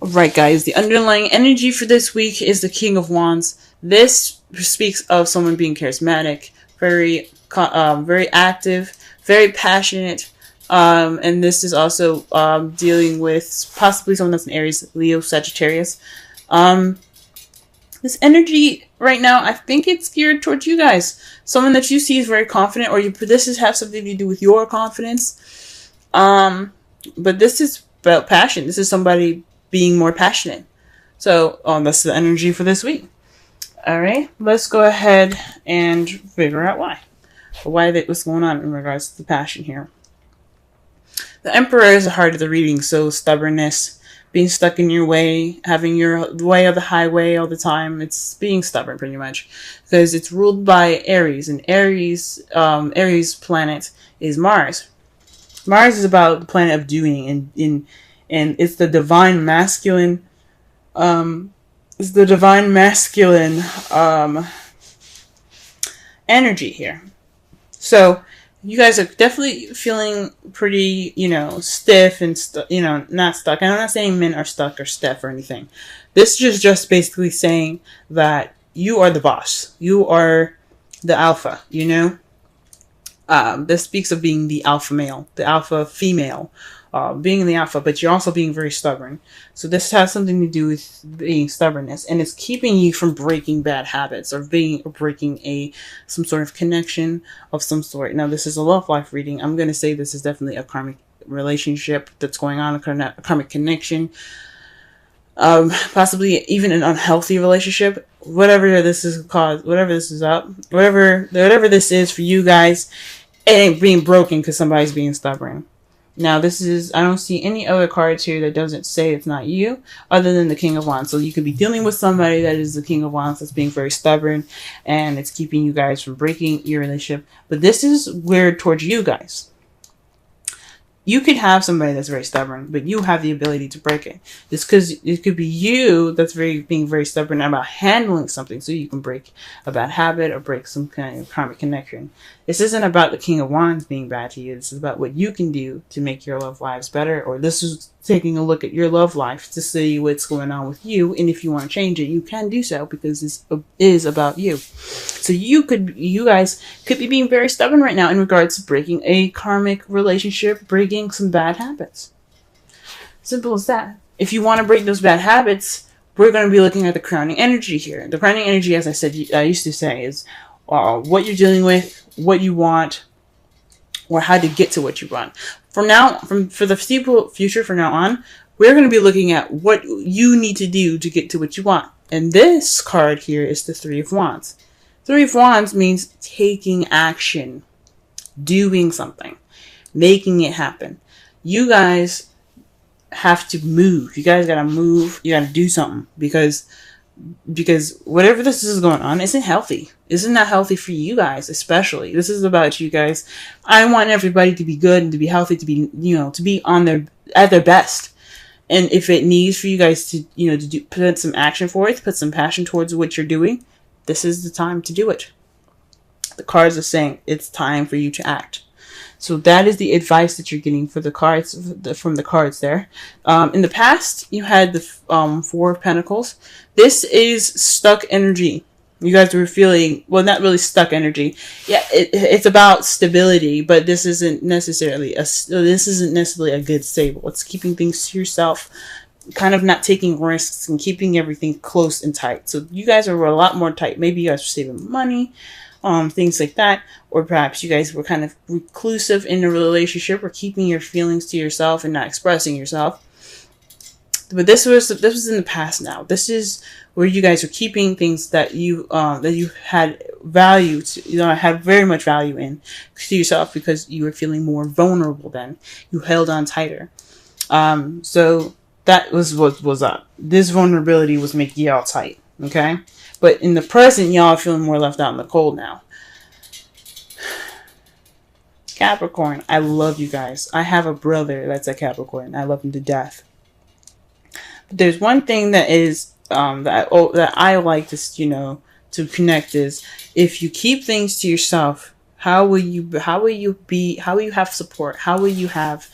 Right, guys, the underlying energy for this week is the King of Wands. This speaks of someone being charismatic, very active, very passionate, and this is also dealing with possibly someone that's an Aries, Leo, Sagittarius. Um, this energy right now, I think it's geared towards you guys. Someone that you see is very confident, or this is have something to do with your confidence. But this is about passion. This is somebody being more passionate. So that's the energy for this week. All right, let's go ahead and figure out what's going on in regards to the passion here. The Emperor is the heart of the reading, so stubbornness, being stuck in your way, having your way of the highway all the time. It's being stubborn, pretty much, because it's ruled by Aries, and Aries planet is Mars. Mars is about the planet of doing, and it's the divine masculine. Energy here. So you guys are definitely feeling pretty, stiff and not stuck. And I'm not saying men are stuck or stiff or anything. This is just basically saying that you are the boss. You are the alpha. This speaks of being the alpha male, the alpha female. Being the alpha, but you're also being very stubborn. So this has something to do with being stubbornness, and it's keeping you from breaking bad habits or breaking some sort of connection of some sort. Now, this is a love life reading. I'm going to say this is definitely a karmic relationship that's going on, a karmic connection, possibly even an unhealthy relationship. Whatever this is caused, whatever this is up, whatever this is for you guys, it ain't being broken because somebody's being stubborn. Now, I don't see any other cards here that doesn't say it's not you, other than the King of Wands. So you could be dealing with somebody that is the King of Wands that's being very stubborn, and it's keeping you guys from breaking your relationship. But this is weird towards you guys. You could have somebody that's very stubborn, but you have the ability to break it. It could be you that's being very stubborn about handling something, so you can break a bad habit or break some kind of karmic connection. This isn't about the King of Wands being bad to you. This is about what you can do to make your love lives better, or this is taking a look at your love life to see what's going on with you, and if you want to change it, you can do so, because this is about you. So you guys could be being very stubborn right now in regards to breaking a karmic relationship, breaking some bad habits. Simple as that. If you want to break those bad habits, we're going to be looking at the crowning energy here. The crowning energy, as I used to say, is what you're dealing with, what you want, or how to get to what you want. For the foreseeable future, from now on, we're going to be looking at what you need to do to get to what you want. And this card here is the Three of Wands. Three of Wands means taking action, doing something, making it happen. You guys have to move. You guys got to move. You got to do something, because whatever this is going on isn't healthy. Isn't that healthy for you guys, especially? This is about you guys. I want everybody to be good and to be healthy, to be, to be at their best. And if it needs for you guys to, put some action for it, put some passion towards what you're doing, this is the time to do it. The cards are saying it's time for you to act. So that is the advice that you're getting for the cards, from the cards there. In the past, you had the Four of Pentacles. This is stuck energy. You guys were feeling, well, not really stuck energy. Yeah, it's about stability, but this isn't necessarily a good stable. It's keeping things to yourself, kind of not taking risks and keeping everything close and tight. So you guys are a lot more tight. Maybe you guys are saving money, things like that, or perhaps you guys were kind of reclusive in a relationship, or keeping your feelings to yourself and not expressing yourself. But this was in the past now. This is where you guys are keeping things that you had value to, had very much value in to yourself, because you were feeling more vulnerable then. You held on tighter. So that was what was up. This vulnerability was making y'all tight. Okay? But in the present, y'all are feeling more left out in the cold now. Capricorn, I love you guys. I have a brother that's a Capricorn. I love him to death. But there's one thing that is that I like to connect is, if you keep things to yourself, how will you have support? How will you have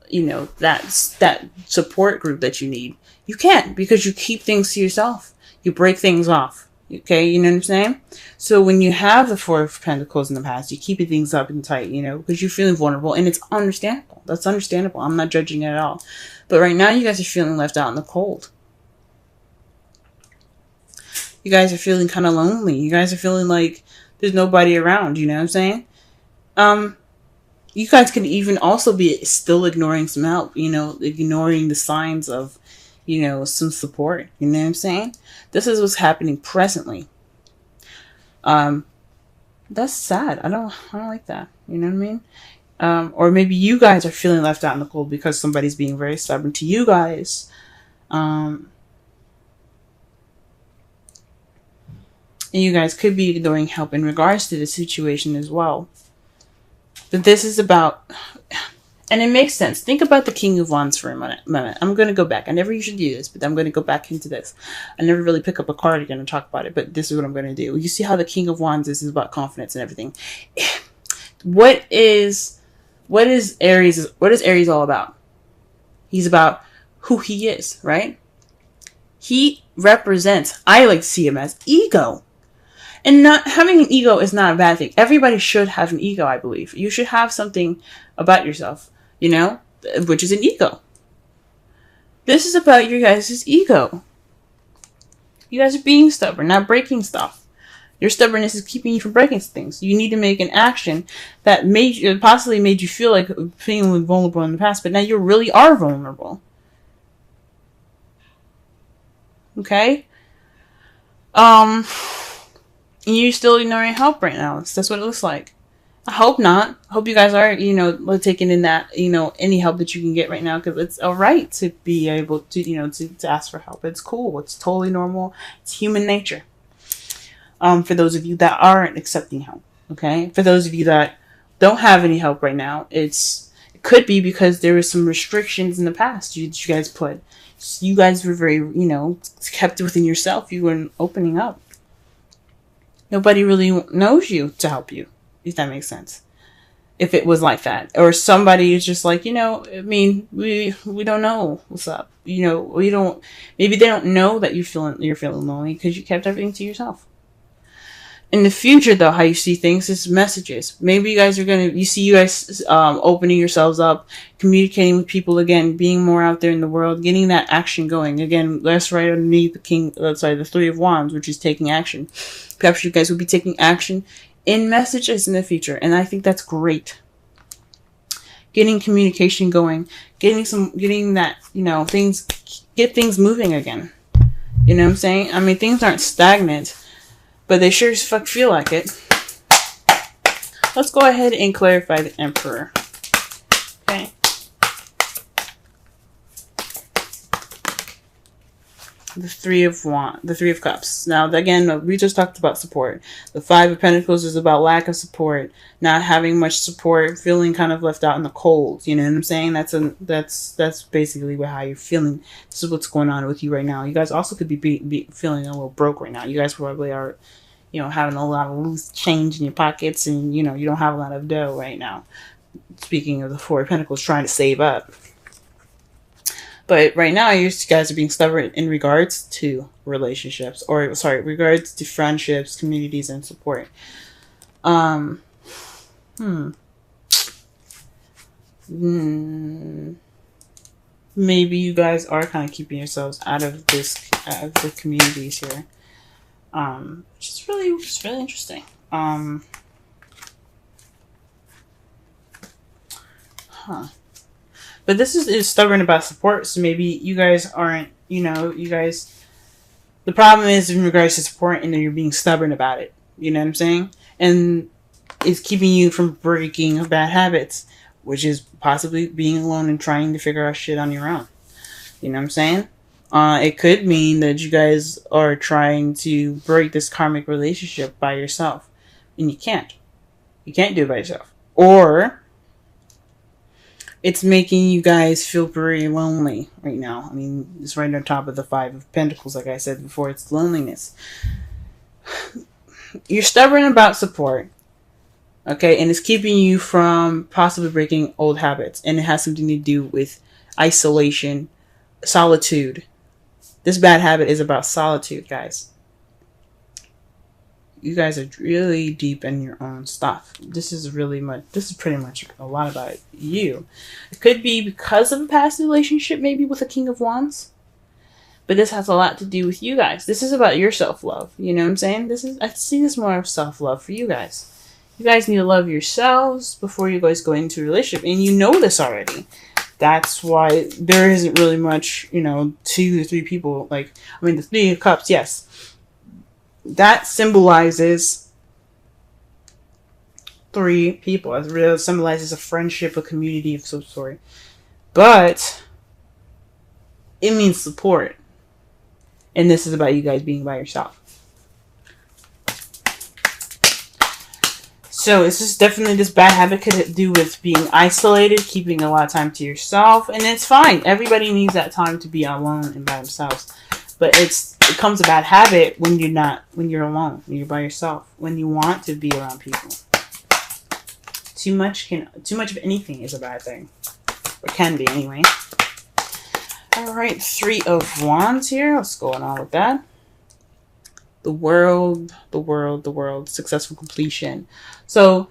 that support group that you need. You can't, because you keep things to yourself. You break things off. Okay, you know what I'm saying? So when you have the Four of Pentacles in the past, you keep things up and tight, because you're feeling vulnerable, and it's understandable. That's understandable. I'm not judging it at all. But right now, you guys are feeling left out in the cold. You guys are feeling kind of lonely. You guys are feeling like there's nobody around, you know what I'm saying? You guys could even also be still ignoring some help, ignoring the signs of, some support. You know what I'm saying? This is what's happening presently. That's sad. I don't like that. You know what I mean? Or maybe you guys are feeling left out in the cold because somebody's being very stubborn to you guys. And you guys could be ignoring help in regards to the situation as well. But this is about, and it makes sense. Think about the King of Wands for a moment. I'm going to go back. I never usually do this, but I'm going to go back into this. I never really pick up a card again and talk about it, but this is what I'm going to do. You see how the King of Wands is about confidence and everything. What is Aries all about? He's about who he is, right? He represents, I like to see him as ego. And not having an ego is not a bad thing. Everybody should have an ego, I believe. You should have something about yourself, which is an ego. This is about your guys' ego. You guys are being stubborn, not breaking stuff. Your stubbornness is keeping you from breaking things. You need to make an action that possibly made you feel like feeling vulnerable in the past, but now you really are vulnerable. Okay? You're still ignoring help right now. That's what it looks like. I hope not. I hope you guys are, taking in that, any help that you can get right now, because it's all right to be able to, to ask for help. It's cool. It's totally normal. It's human nature. For those of you that aren't accepting help, okay? For those of you that don't have any help right now, it could be because there was some restrictions in the past you guys put. You guys were very, kept within yourself. You weren't opening up. Nobody really knows you to help you, if that makes sense. If it was like that. Or somebody is just like, we don't know what's up. Maybe they don't know that you're feeling lonely because you kept everything to yourself. In the future, though, how you see things is messages. Maybe you guys opening yourselves up, communicating with people again, being more out there in the world, getting that action going. Again, that's right underneath the Three of Wands, which is taking action. Perhaps you guys will be taking action in messages in the future, and I think that's great. Getting communication going, getting that, get things moving again. You know what I'm saying? I mean, things aren't stagnant, but they sure as fuck feel like it. Let's go ahead and clarify the Emperor. Okay. The Three of Cups. Now, again, we just talked about support. The Five of Pentacles is about lack of support, not having much support, feeling kind of left out in the cold. You know what I'm saying? That's basically how you're feeling. This is what's going on with you right now. You guys also could be feeling a little broke right now. You guys probably are, having a lot of loose change in your pockets, and you don't have a lot of dough right now. Speaking of the Four of Pentacles, trying to save up. But right now, you guys are being stubborn in regards to relationships, regards to friendships, communities, and support. Maybe you guys are kind of keeping yourselves out of the communities here, which is really interesting. But this is stubborn about support, so maybe you guys aren't, the problem is in regards to support, and then you're being stubborn about it. You know what I'm saying? And it's keeping you from breaking bad habits, which is possibly being alone and trying to figure out shit on your own. You know what I'm saying? It could mean that you guys are trying to break this karmic relationship by yourself, and you can't. You can't do it by yourself. Or it's making you guys feel very lonely right now. I mean, it's right on top of the Five of Pentacles, like I said before. It's loneliness. You're stubborn about support. Okay, and it's keeping you from possibly breaking old habits, and it has something to do with isolation, solitude. This bad habit is about solitude, guys. You guys are really deep in your own stuff. This is pretty much a lot about you. It could be because of a past relationship, maybe with a King of Wands. But this has a lot to do with you guys. This is about your self-love. You know what I'm saying? I see this more of self-love for you guys. You guys need to love yourselves before you guys go into a relationship. And you know this already. That's why there isn't really much, 2 to 3 people. The 3 of Cups, yes. That symbolizes 3 people. It really symbolizes a friendship, a community of some sort. But it means support. And this is about you guys being by yourself. So it's just definitely this bad habit could do with being isolated, keeping a lot of time to yourself, and it's fine. Everybody needs that time to be alone and by themselves. But it becomes a bad habit when you're alone, when you're by yourself, when you want to be around people. Too much of anything is a bad thing. Or can be anyway. Alright, 3 of Wands here. What's going on with that? The world, successful completion. So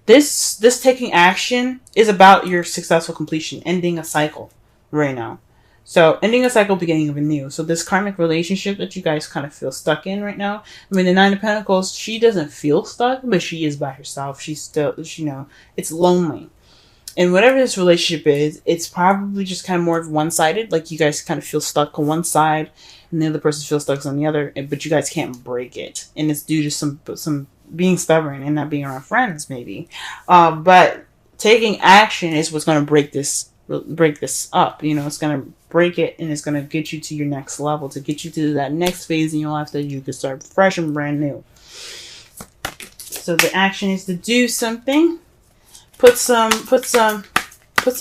this taking action is about your successful completion, ending a cycle right now. So ending a cycle, beginning of a new. So this karmic relationship that you guys kind of feel stuck in right now. The 9 of Pentacles, she doesn't feel stuck, but she is by herself. She's still, it's lonely. And whatever this relationship is, it's probably just kind of more one-sided. Like you guys kind of feel stuck on one side, and the other person feels stuck on the other, but you guys can't break it. And it's due to some being stubborn and not being around friends, maybe. But taking action is what's going to break this up. It's going to break it, and it's going to get you to your next level, to get you to that next phase in your life that you can start fresh and brand new. So the action is to do something. Put some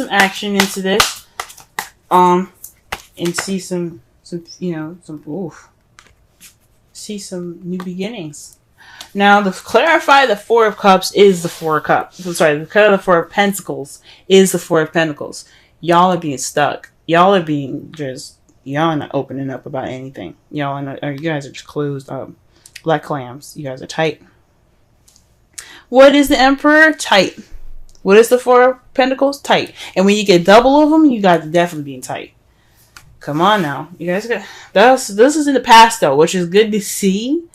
action into this, and see some new beginnings. Now, to clarify, the 4 of Cups is the 4 of Cups. The 4 of Pentacles is the 4 of Pentacles. Y'all are being stuck. Y'all are not opening up about anything. You guys are just closed up, like clams. You guys are tight. What is the Emperor? Tight. What is the 4 of Pentacles? Tight. And when you get double of them, you guys are definitely being tight. Come on now. You guys got this is in the past though, which is good to see.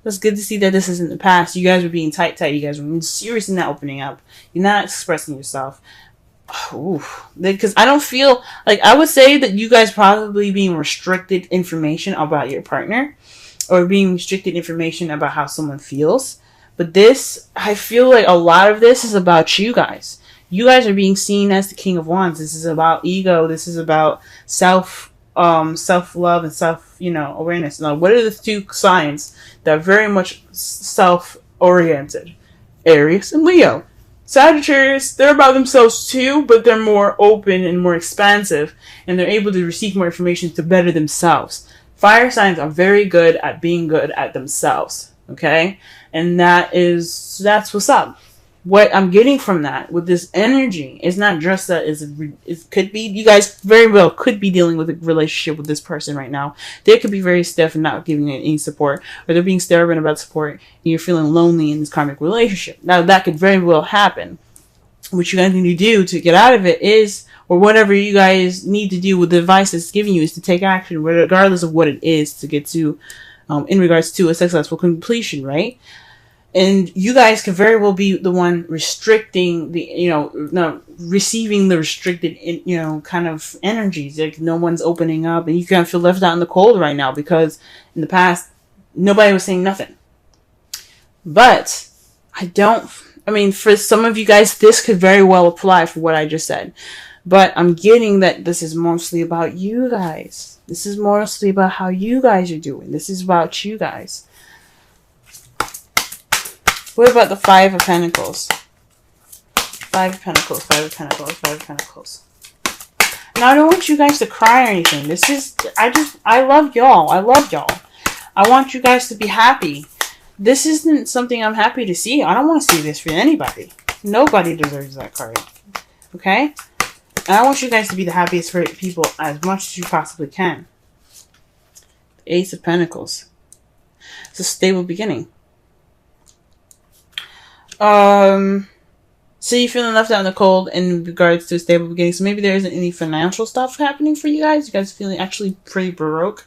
It's good to see that this is in the past. You guys were being tight. You guys were serious in not opening up. You're not expressing yourself. Because I don't feel like, I would say that you guys probably being restricted information about your partner, or being restricted information about how someone feels. But this, I feel like a lot of this is about you guys. You guys are being seen as the King of Wands. This is about ego. This is about self-love and self-awareness. Now, what are the 2 signs that are very much self-oriented? Aries and Leo. Sagittarius, they're about themselves too, but they're more open and more expansive, and they're able to receive more information to better themselves. Fire signs are very good at being good at themselves. Okay? And that's what's up. What I'm getting from that with this energy is not just that it could be, you guys very well could be dealing with a relationship with this person right now. They could be very stiff and not giving you any support, or they're being stubborn about support, and you're feeling lonely in this karmic relationship. Now that could very well happen. What you guys need to do to get out of it is, or whatever you guys need to do with the advice it's giving you, is to take action regardless of what it is to get to, in regards to a successful completion, right? And you guys could very well be the one restricting receiving the restricted, kind of energies. Like no one's opening up, and you kind of feel left out in the cold right now because in the past, nobody was saying nothing. But for some of you guys, this could very well apply for what I just said. But I'm getting that this is mostly about you guys. This is mostly about how you guys are doing. This is about you guys. What about the 5 of Pentacles? 5 of Pentacles. Now, I don't want you guys to cry or anything. I love y'all. I want you guys to be happy. This isn't something I'm happy to see. I don't want to see this for anybody. Nobody deserves that card. Okay? And I want you guys to be the happiest for people as much as you possibly can. The Ace of Pentacles. It's a stable beginning. So you're feeling left out in the cold in regards to a stable beginning. So maybe there isn't any financial stuff happening for you guys. You guys are feeling actually pretty baroque.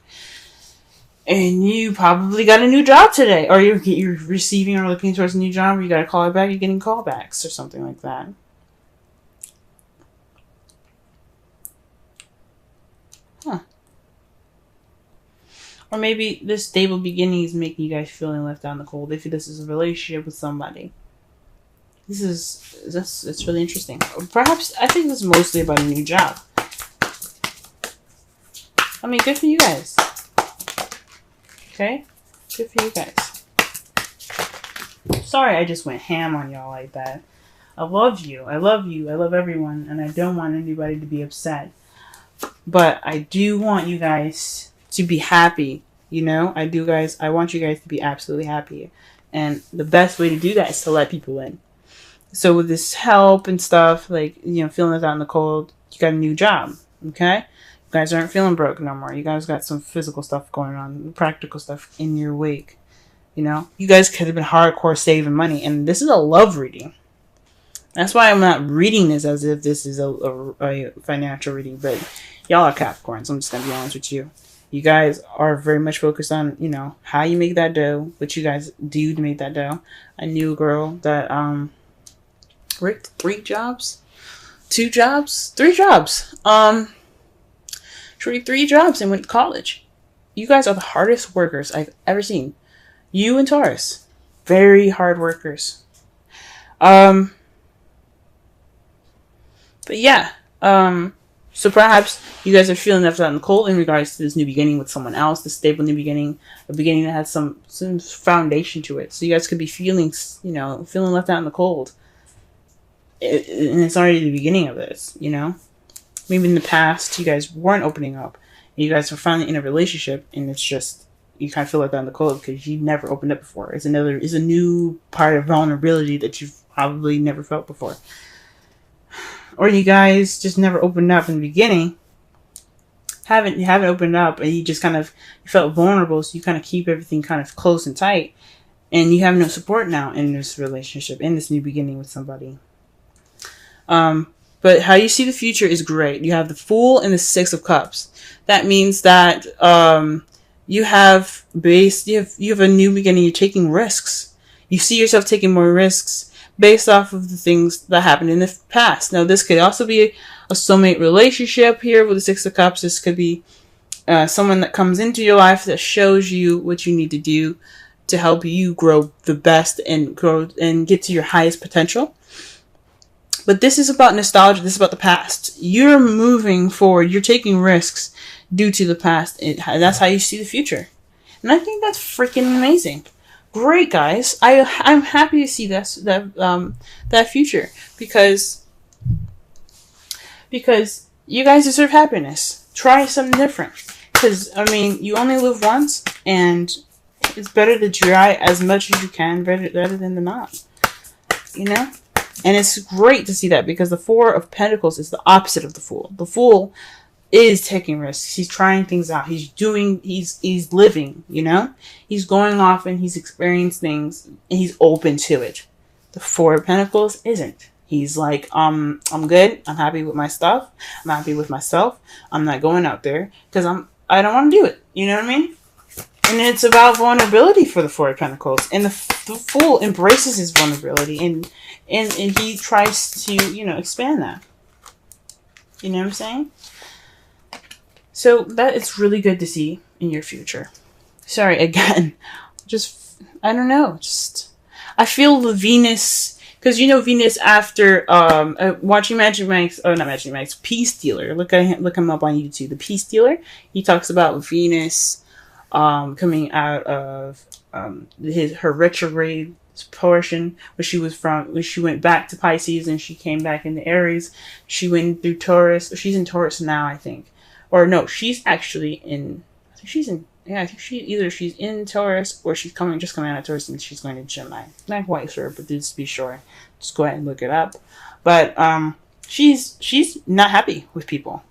And you probably got a new job today. Or you're receiving or looking towards a new job. Or you got a call back. You're getting callbacks or something like that. Huh. Or maybe this stable beginning is making you guys feeling left out in the cold. If this is a relationship with somebody. It's really interesting. Perhaps, I think this is mostly about a new job. I mean, good for you guys. Okay? Good for you guys. Sorry I just went ham on y'all like that. I love you. I love you. I love everyone. And I don't want anybody to be upset. But I do want you guys to be happy. You know? I want you guys to be absolutely happy. And the best way to do that is to let people in. So with this help and stuff, like, you know, feeling out in the cold, you got a new job, okay? You guys aren't feeling broke no more. You guys got some physical stuff going on, practical stuff in your wake, you know? You guys could have been hardcore saving money, and this is a love reading. That's why I'm not reading this as if this is a financial reading, but y'all are Capricorns. I'm just going to be honest with you. You guys are very much focused on, you know, how you make that dough, what you guys do to make that dough. I knew a girl that, worked 3 jobs? 2 jobs? 3 jobs. She worked 3 jobs and went to college. You guys are the hardest workers I've ever seen. You and Taurus. Very hard workers. But yeah. So perhaps you guys are feeling left out in the cold in regards to this new beginning with someone else, this stable new beginning, a beginning that has some foundation to it. So you guys could be feeling, you know, feeling left out in the cold. And it's already the beginning of this, you know? Maybe in the past, you guys weren't opening up. You guys are finally in a relationship, and it's just, you kind of feel like that in the cold because you never opened up before. It's a new part of vulnerability that you've probably never felt before. Or you guys just never opened up in the beginning. You haven't opened up, and you just kind of, you felt vulnerable, so you kind of keep everything kind of close and tight. And you have no support now in this relationship, in this new beginning with somebody. But how you see the future is great. You have the Fool and the 6 of Cups. That means that you have a new beginning. You're taking risks. You see yourself taking more risks based off of the things that happened in the past. Now, this could also be a soulmate relationship here with the 6 of Cups. This could be someone that comes into your life that shows you what you need to do to help you grow the best and grow and get to your highest potential. But this is about nostalgia. This is about the past. You're moving forward. You're taking risks due to the past. And that's how you see the future. And I think that's freaking amazing. Great, guys. I'm happy to see that future because you guys deserve happiness. Try something different. Because, I mean, you only live once, and it's better to try as much as you can rather than to not. You know? And it's great to see that because the 4 of Pentacles is the opposite of the Fool. The Fool is taking risks. He's trying things out. He's living, you know? He's going off and he's experiencing things and he's open to it. The 4 of Pentacles isn't. He's like, I'm good. I'm happy with my stuff. I'm happy with myself. I'm not going out there because I don't want to do it. You know what I mean? And it's about vulnerability for the 4 of Pentacles. And the Fool embraces his vulnerability and he tries to, you know, expand that. You know what I'm saying? So that is really good to see in your future. Sorry, again. I don't know. I feel the Venus, because you know Venus after watching Magic Mike's, not Magic Mike's, Peace Dealer. Look him up on YouTube. The Peace Dealer. He talks about Venus coming out of her retrograde portion where she went back to Pisces and she came back into Aries. She went through Taurus. She's in Taurus now, I think. Or no, she's actually in Yeah, I think she's in Taurus or she's just coming out of Taurus and she's going to Gemini. Not quite sure, but just to be sure, just go ahead and look it up. But she's not happy with people.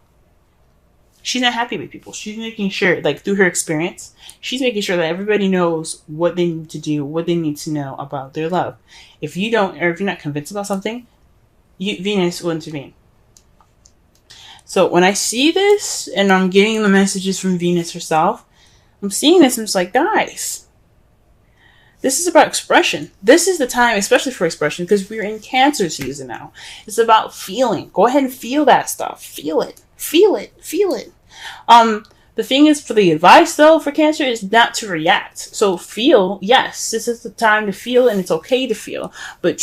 She's not happy with people. She's making sure, like through her experience, she's making sure that everybody knows what they need to do, what they need to know about their love. If you don't, or if you're not convinced about something, Venus will intervene. So when I see this and I'm getting the messages from Venus herself, I'm seeing this and I'm just like, guys, this is about expression. This is the time, especially for expression, because we're in Cancer season now. It's about feeling. Go ahead and feel that stuff. Feel it. Feel it. Feel it. The thing is, for the advice though for Cancer is not to react. So feel, yes, this is the time to feel, and it's okay to feel, but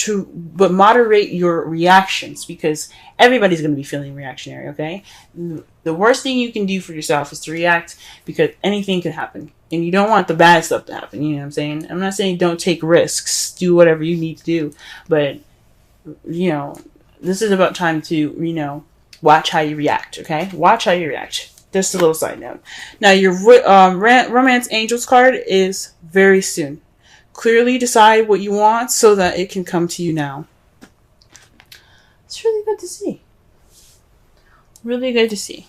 moderate your reactions, because everybody's going to be feeling reactionary. Okay, the worst thing you can do for yourself is to react, because anything can happen, and you don't want the bad stuff to happen. You know what I'm saying? I'm not saying don't take risks, do whatever you need to do, but this is about time to watch how you react. Okay, watch how you react. Just a little side note. Now, your Romance Angels card is very soon. Clearly decide what you want so that it can come to you now. It's really good to see. Really good to see.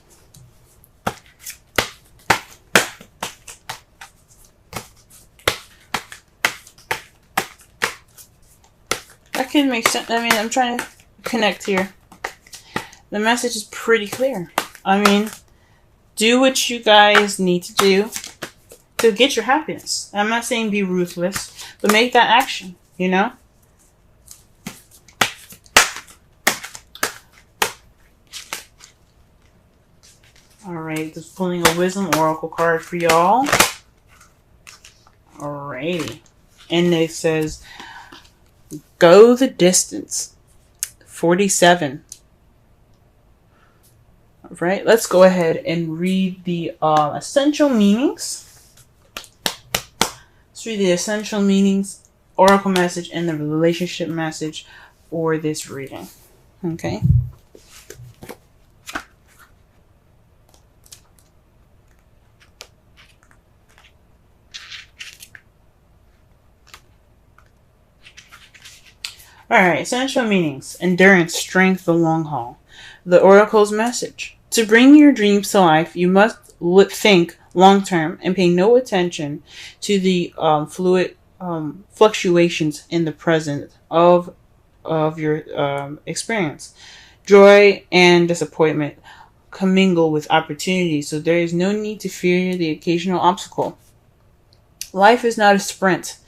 That can make sense. I mean, I'm trying to connect here. The message is pretty clear. I mean, do what you guys need to do to get your happiness. I'm not saying be ruthless, but make that action, Alright, just pulling a Wisdom Oracle card for y'all. Alrighty. And it says, go the distance. 47. Right, let's go ahead and read the essential meanings. Let's read the essential meanings, oracle message, and the relationship message for this reading. Okay. Alright, essential meanings. Endurance, strength, the long haul. The oracle's message. To bring your dreams to life, you must think long-term and pay no attention to the fluid fluctuations in the present of your experience. Joy and disappointment commingle with opportunity, so there is no need to fear the occasional obstacle. Life is not a sprint.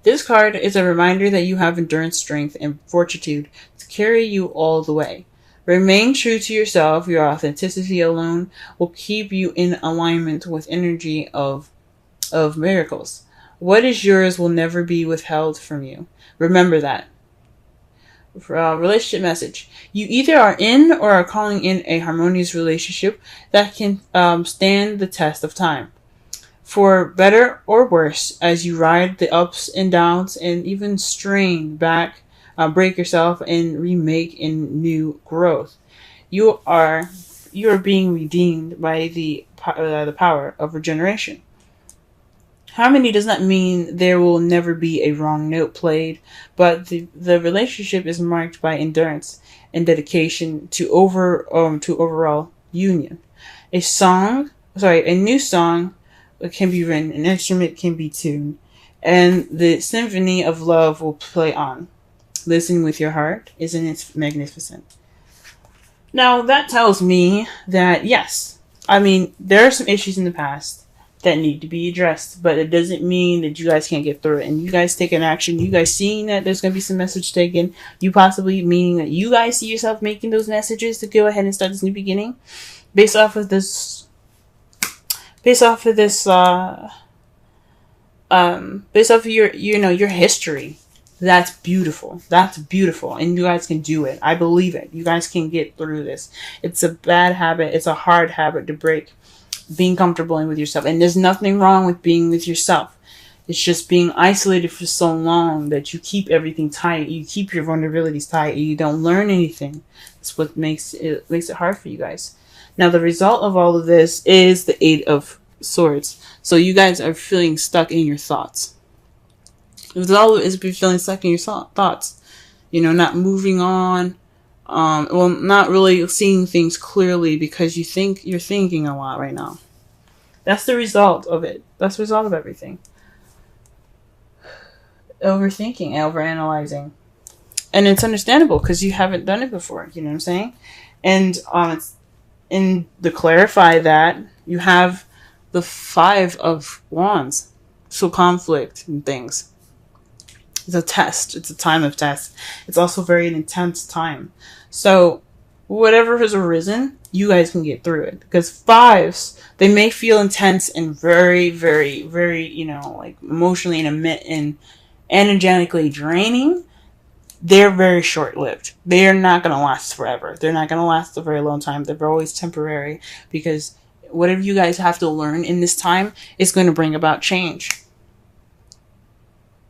This card is a reminder that you have endurance, strength, and fortitude to carry you all the way. Remain true to yourself. Your authenticity alone will keep you in alignment with energy of miracles. What is yours will never be withheld from you. Remember that. Relationship message. You either are in or are calling in a harmonious relationship that can stand the test of time. For better or worse, as you ride the ups and downs and even strain back, break yourself and remake in new growth. You are being redeemed by the power of regeneration. Harmony does not mean there will never be a wrong note played, but the relationship is marked by endurance and dedication to overall union. A new song can be written, an instrument can be tuned, and the symphony of love will play on. Listen with your heart. Isn't it magnificent? Now, that tells me that, yes, I mean, there are some issues in the past that need to be addressed, but it doesn't mean that you guys can't get through it. And you guys taking action, you guys seeing that there's going to be some message taken, you possibly meaning that you guys see yourself making those messages to go ahead and start this new beginning, based off of your history. That's beautiful. That's beautiful. And you guys can do it. I believe it. You guys can get through this. It's a bad habit. It's a hard habit to break. Being comfortable with yourself. And there's nothing wrong with being with yourself. It's just being isolated for so long that you keep everything tight. You keep your vulnerabilities tight. And you don't learn anything. That's what makes it hard for you guys. Now, the result of all of this is the Eight of Swords. So you guys are feeling stuck in your thoughts. It's always feeling stuck in your thoughts. You know, not moving on. Well, not really seeing things clearly because you're thinking a lot right now. That's the result of it. That's the result of everything. Overthinking, overanalyzing. And it's understandable because you haven't done it before. You know what I'm saying? And to clarify that, you have the 5 of Wands. So conflict and things. It's a test. It's a time of test. It's also very an intense time. So whatever has arisen, you guys can get through it. Because 5s, they may feel intense and very, very, very, you know, like emotionally and energetically draining. They're very short-lived. They're not going to last forever. They're not going to last a very long time. They're always temporary because whatever you guys have to learn in this time is going to bring about change.